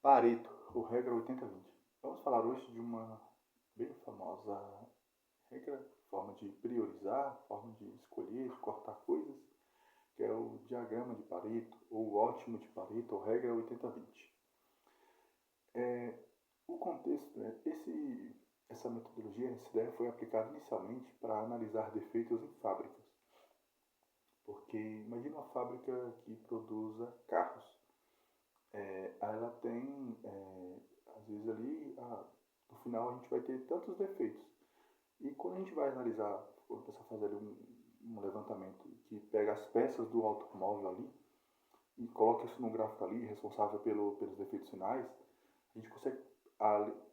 Pareto, ou regra 80-20. Vamos falar hoje de uma bem famosa regra, forma de priorizar, forma de escolher, de cortar coisas, que é o diagrama de Pareto, ou o ótimo de Pareto, ou regra 80-20. O contexto, essa metodologia, essa ideia foi aplicada inicialmente para analisar defeitos em fábricas. Porque imagina uma fábrica que produza carros. Ela tem, às vezes ali, no final a gente vai ter tantos defeitos. E quando a gente vai analisar, quando a pessoa faz ali um levantamento que pega as peças do automóvel ali e coloca isso num gráfico ali, responsável pelos defeitos finais, a gente consegue,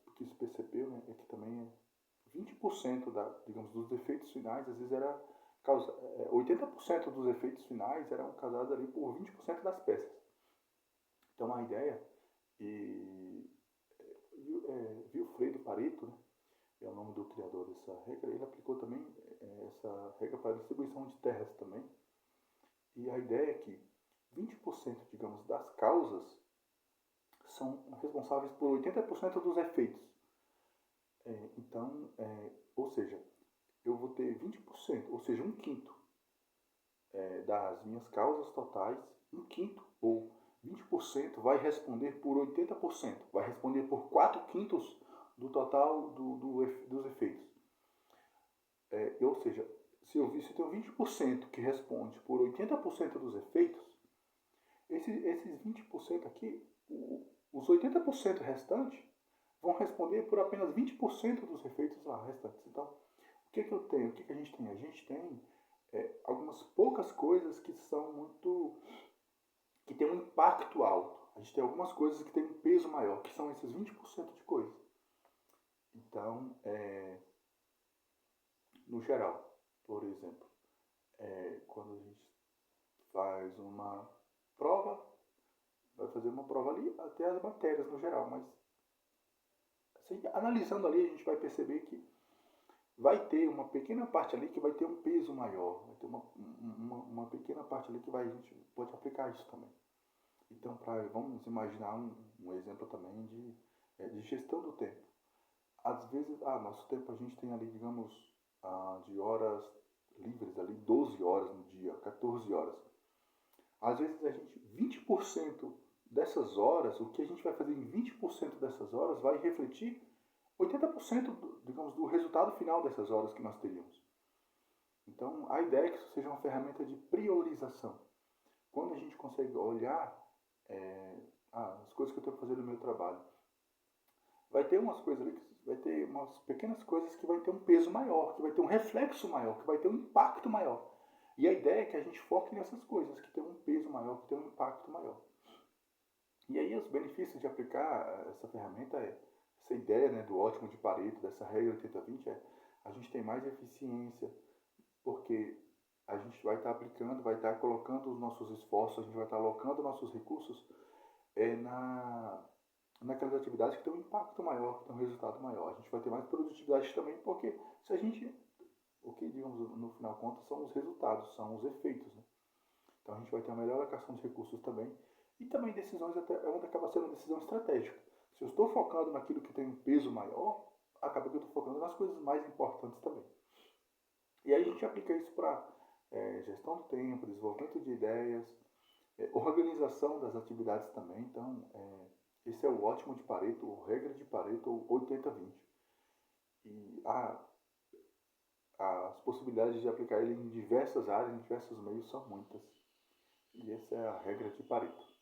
o que se percebeu, né, é que também 20% digamos, dos defeitos finais, às vezes era 80% dos efeitos finais eram causados ali por 20% das peças. Então a ideia, e Vilfredo Pareto, né, é o nome do criador dessa regra, ele aplicou também essa regra para a distribuição de terras também. E a ideia é que 20%, digamos, das causas são responsáveis por 80% dos efeitos. Então, ou seja, eu vou ter 20%, ou seja, um quinto das minhas causas totais, um quinto ou 20% vai responder por 80%, vai responder por 4 quintos do total dos efeitos. Ou seja, se eu tenho 20% que responde por 80% dos efeitos, esses 20% aqui, os 80% restantes, vão responder por apenas 20% dos efeitos lá restantes. Então, o que eu tenho? O que a gente tem? A gente tem algumas poucas coisas que são que tem um impacto alto. A gente tem algumas coisas que têm um peso maior, que são esses 20% de coisas. Então, no geral, por exemplo, quando a gente faz uma prova, vai fazer uma prova ali, até as matérias no geral, mas assim, analisando ali a gente vai perceber que vai ter uma pequena parte ali que vai ter um peso maior, vai ter uma pequena parte ali que a gente pode aplicar isso também. Então, vamos imaginar um exemplo também de gestão do tempo. Às vezes, nosso tempo a gente tem ali, digamos, de horas livres ali, 12 horas no dia, 14 horas. Às vezes a gente, 20% dessas horas, o que a gente vai fazer em 20% dessas horas vai refletir 80% digamos, do resultado final dessas horas que nós teríamos. Então, a ideia é que isso seja uma ferramenta de priorização. Quando a gente consegue olhar as coisas que eu tenho que fazer no meu trabalho, vai ter umas coisas ali, vai ter umas pequenas coisas que vai ter um peso maior, que vai ter um reflexo maior, que vai ter um impacto maior. E a ideia é que a gente foque nessas coisas, que tem um peso maior, que tem um impacto maior. E aí os benefícios de aplicar essa ferramenta essa ideia, né, do ótimo de Pareto, dessa regra 80-20, a gente tem mais eficiência, porque a gente vai estar aplicando, vai estar colocando os nossos esforços, a gente vai estar alocando nossos recursos naquelas atividades que têm um impacto maior, que têm um resultado maior. A gente vai ter mais produtividade também, porque se a gente, o que digamos no final conta são os resultados, são os efeitos, né? Então a gente vai ter uma melhor alocação de recursos também. E também decisões, até onde acaba sendo uma decisão estratégica. Se eu estou focando naquilo que tem um peso maior, acaba que eu estou focando nas coisas mais importantes também. E aí a gente aplica isso para gestão do tempo, desenvolvimento de ideias, organização das atividades também. Então, esse é o ótimo de Pareto, ou regra de Pareto, ou 80-20. E as possibilidades de aplicar ele em diversas áreas, em diversos meios, são muitas. E essa é a regra de Pareto.